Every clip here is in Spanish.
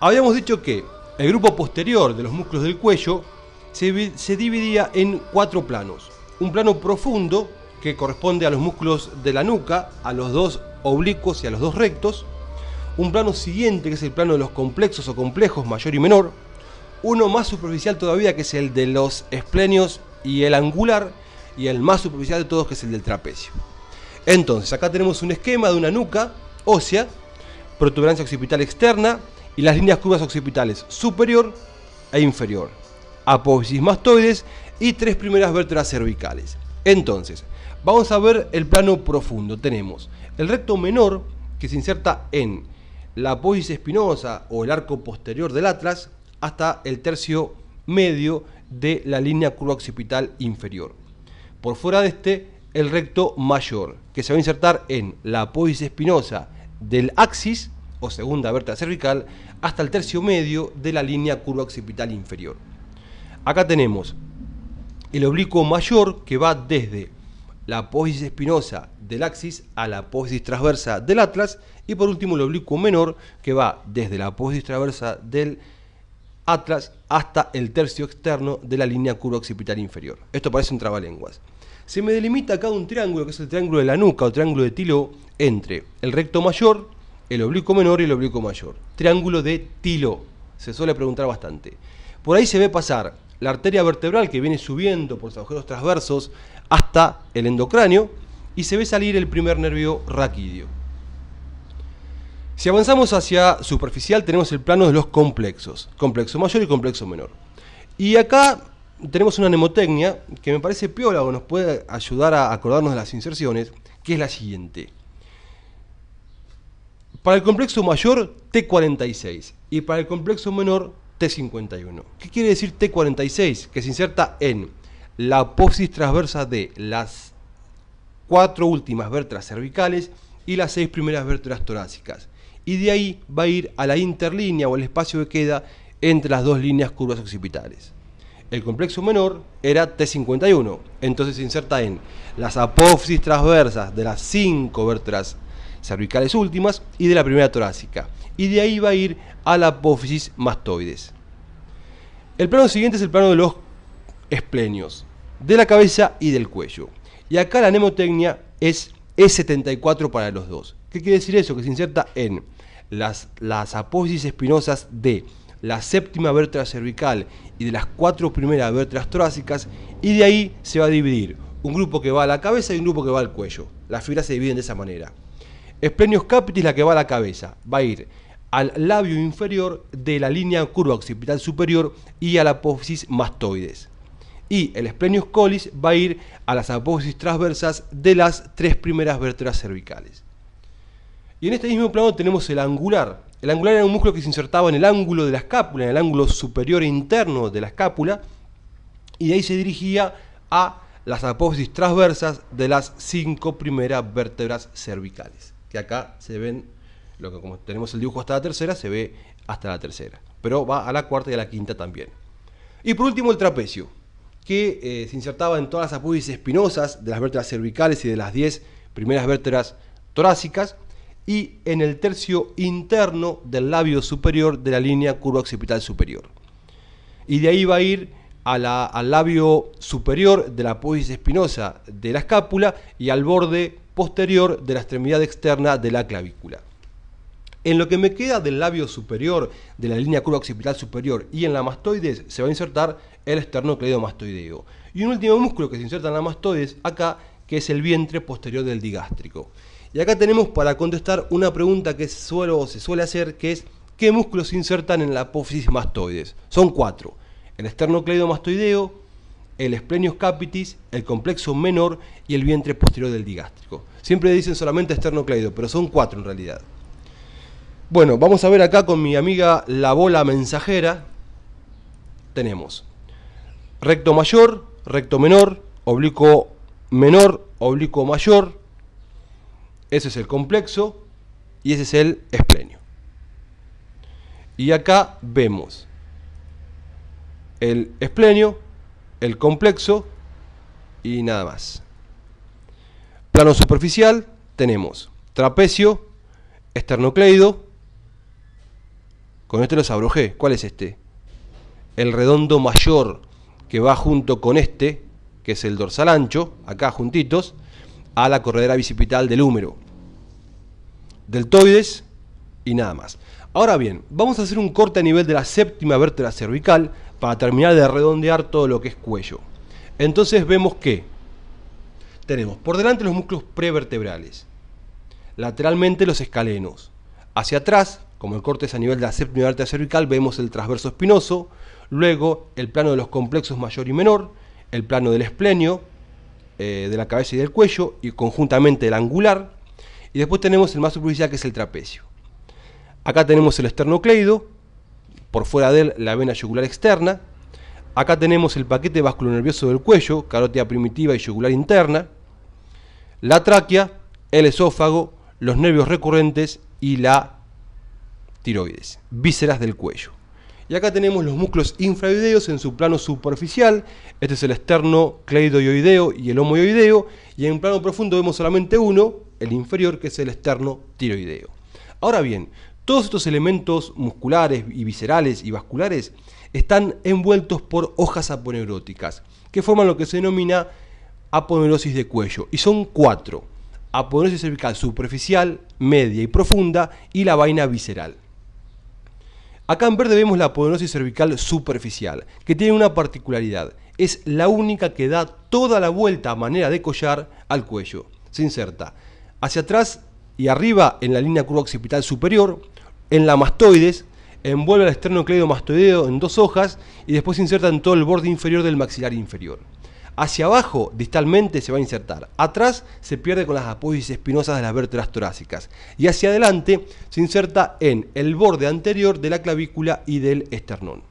Habíamos dicho que el grupo posterior de los músculos del cuello se dividía en 4 planos. Un plano profundo, que corresponde a los músculos de la nuca, a los 2 oblicuos y a los 2 rectos. Un plano siguiente, que es el plano de los complexos o complejos mayor y menor. Uno más superficial todavía, que es el de los esplenios y el angular. Y el más superficial de todos, que es el del trapecio. Entonces, acá tenemos un esquema de una nuca ósea, protuberancia occipital externa y las líneas curvas occipitales superior e inferior, apófisis mastoides y 3 primeras vértebras cervicales. Entonces, vamos a ver el plano profundo. Tenemos el recto menor, que se inserta en la apófisis espinosa o el arco posterior del atlas hasta el tercio medio de la línea curva occipital inferior. Por fuera de este, el recto mayor, que se va a insertar en la apófisis espinosa del axis o segunda vértebra cervical hasta el tercio medio de la línea curva occipital inferior. Acá tenemos el oblicuo mayor, que va desde la apófisis espinosa del axis a la apófisis transversa del atlas, y por último el oblicuo menor, que va desde la apófisis transversa del atlas hasta el tercio externo de la línea curva occipital inferior. Esto parece un trabalenguas. Se me delimita acá un triángulo, que es el triángulo de la nuca o triángulo de Tillot, entre el recto mayor, el oblicuo menor y el oblicuo mayor. Triángulo de Tillot, se suele preguntar bastante. Por ahí se ve pasar la arteria vertebral, que viene subiendo por los agujeros transversos hasta el endocráneo, y se ve salir el primer nervio raquídeo. Si avanzamos hacia superficial, tenemos el plano de los complexos, complexo mayor y complexo menor. Y acá tenemos una mnemotecnia que me parece piola o nos puede ayudar a acordarnos de las inserciones, que es la siguiente. Para el complexo mayor, T46, y para el complexo menor, T51. ¿Qué quiere decir T46? Que se inserta en la apófisis transversa de las 4 últimas vértebras cervicales y las 6 primeras vértebras torácicas. Y de ahí va a ir a la interlínea o el espacio que queda entre las 2 líneas curvas occipitales. El complexo menor era T51, entonces se inserta en las apófisis transversas de las 5 vértebras cervicales últimas y de la primera torácica. Y de ahí va a ir a la apófisis mastoides. El plano siguiente es el plano de los esplenios, de la cabeza y del cuello. Y acá la mnemotecnia es E74 para los dos. ¿Qué quiere decir eso? Que se inserta en las apófisis espinosas de la séptima vértebra cervical y de las 4 primeras vértebras torácicas, y de ahí se va a dividir un grupo que va a la cabeza y un grupo que va al cuello. Las fibras se dividen de esa manera. Esplenios capitis, la que va a la cabeza, va a ir al labio inferior de la línea curva occipital superior y a la apófisis mastoides. Y el esplenius collis va a ir a las apófisis transversas de las 3 primeras vértebras cervicales. Y en este mismo plano tenemos el angular. El angular era un músculo que se insertaba en el ángulo de la escápula, en el ángulo superior e interno de la escápula, y de ahí se dirigía a las apófisis transversas de las 5 primeras vértebras cervicales, que acá se ven, como tenemos el dibujo hasta la tercera, se ve hasta la tercera, pero va a la cuarta y a la quinta también. Y por último el trapecio, que se insertaba en todas las apófisis espinosas de las vértebras cervicales y de las 10 primeras vértebras torácicas, y en el tercio interno del labio superior de la línea curva occipital superior. Y de ahí va a ir al labio superior de la apófisis espinosa de la escápula y al borde posterior de la extremidad externa de la clavícula. En lo que me queda del labio superior de la línea curva occipital superior y en la mastoides se va a insertar el esternocleidomastoideo. Y un último músculo que se inserta en la mastoides acá, que es el vientre posterior del digástrico. Y acá tenemos para contestar una pregunta que se suele hacer, que es ¿qué músculos se insertan en la apófisis mastoides? Son 4. El esternocleidomastoideo, el esplenius capitis, el complexo menor y el vientre posterior del digástrico. Siempre dicen solamente esternocleido, pero son 4 en realidad. Bueno, vamos a ver acá con mi amiga la bola mensajera. Tenemos recto mayor, recto menor, oblicuo menor, oblicuo mayor. Ese es el complexo y ese es el esplenio. Y acá vemos el esplenio, el complexo y nada más. Plano superficial tenemos trapecio, esternocleido, Con este los abrojé. ¿Cuál es este? El redondo mayor, que va junto con este, que es el dorsal ancho, acá juntitos, a la corredera bicipital del húmero. Deltoides y nada más. Ahora bien, vamos a hacer un corte a nivel de la séptima vértebra cervical para terminar de redondear todo lo que es cuello. Entonces vemos que tenemos por delante los músculos prevertebrales, lateralmente los escalenos, hacia atrás, como el corte es a nivel de la séptima vértebra cervical, vemos el transverso espinoso, luego el plano de los complexos mayor y menor, el plano del esplenio, de la cabeza y del cuello, y conjuntamente el angular, y después tenemos el más superficial, que es el trapecio. Acá tenemos el esternocleido, por fuera de él la vena yugular externa. Acá tenemos el paquete vasculonervioso del cuello, carótida primitiva y yugular interna, la tráquea, el esófago, los nervios recurrentes y la tiroides, vísceras del cuello. Y acá tenemos los músculos infraoideos en su plano superficial. Este es el esternocleidoioideo y el homoioideo, y en plano profundo vemos solamente uno, el inferior, que es el esternotiroideo. Ahora bien, todos estos elementos musculares y viscerales y vasculares están envueltos por hojas aponeuróticas, que forman lo que se denomina aponeurosis de cuello, y son 4: aponeurosis cervical superficial, media y profunda, y la vaina visceral. Acá en verde vemos la aponeurosis cervical superficial, que tiene una particularidad: es la única que da toda la vuelta a manera de collar al cuello. Se inserta hacia atrás y arriba en la línea curva occipital superior, en la mastoides, envuelve al esternocleidomastoideo en 2 hojas y después se inserta en todo el borde inferior del maxilar inferior. Hacia abajo, distalmente, se va a insertar. Atrás se pierde con las apófisis espinosas de las vértebras torácicas. Y hacia adelante se inserta en el borde anterior de la clavícula y del esternón.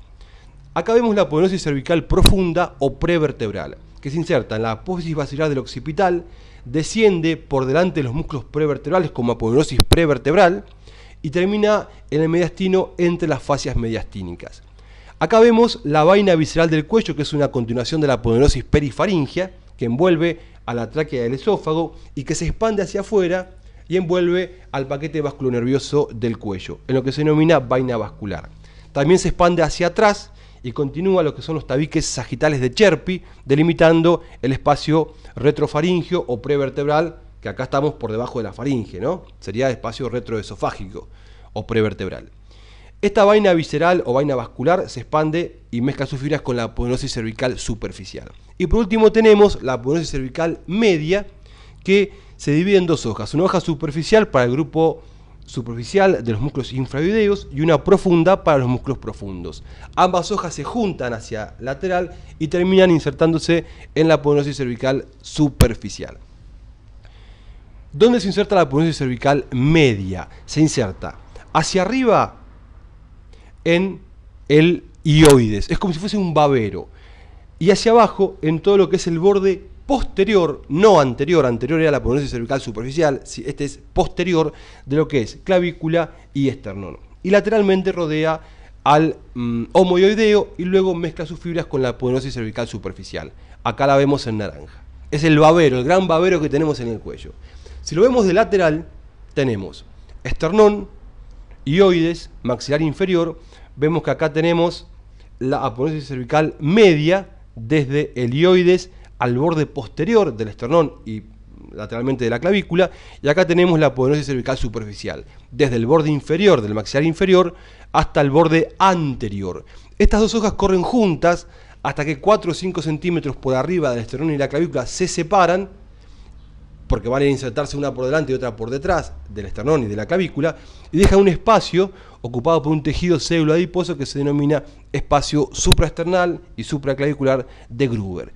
Acá vemos la aponeurosis cervical profunda o prevertebral, que se inserta en la apófisis basilar del occipital, desciende por delante de los músculos prevertebrales como aponeurosis prevertebral y termina en el mediastino entre las fascias mediastínicas. Acá vemos la vaina visceral del cuello, que es una continuación de la aponeurosis perifaringia, que envuelve a la tráquea del esófago y que se expande hacia afuera y envuelve al paquete vasculonervioso del cuello, en lo que se denomina vaina vascular. También se expande hacia atrás y continúa lo que son los tabiques sagitales de Cherpi, delimitando el espacio retrofaringio o prevertebral, que acá estamos por debajo de la faringe, ¿no? Sería espacio retroesofágico o prevertebral. Esta vaina visceral o vaina vascular se expande y mezcla sus fibras con la aponeurosis cervical superficial. Y por último tenemos la aponeurosis cervical media, que se divide en 2 hojas. Una hoja superficial para el grupo superficial de los músculos infraoideos y una profunda para los músculos profundos. Ambas hojas se juntan hacia lateral y terminan insertándose en la aponeurosis cervical superficial. ¿Dónde se inserta la aponeurosis cervical media? Se inserta hacia arriba en el ioides, es como si fuese un babero, y hacia abajo en todo lo que es el borde posterior, no anterior, anterior era la aponeurosis cervical superficial, este es posterior de lo que es clavícula y esternón, y lateralmente rodea al homoioideo y luego mezcla sus fibras con la aponeurosis cervical superficial. Acá la vemos en naranja, es el babero, el gran babero que tenemos en el cuello. Si lo vemos de lateral, tenemos esternón, ioides, maxilar inferior. Vemos que acá tenemos la aponeurosis cervical media desde el ioides al borde posterior del esternón y lateralmente de la clavícula, y acá tenemos la aponeurosis cervical superficial desde el borde inferior del maxilar inferior hasta el borde anterior. Estas 2 hojas corren juntas hasta que 4 o 5 centímetros por arriba del esternón y la clavícula se separan, porque van a insertarse una por delante y otra por detrás del esternón y de la clavícula, y dejan un espacio ocupado por un tejido célula adiposo que se denomina espacio supraesternal y supraclavicular de Gruber.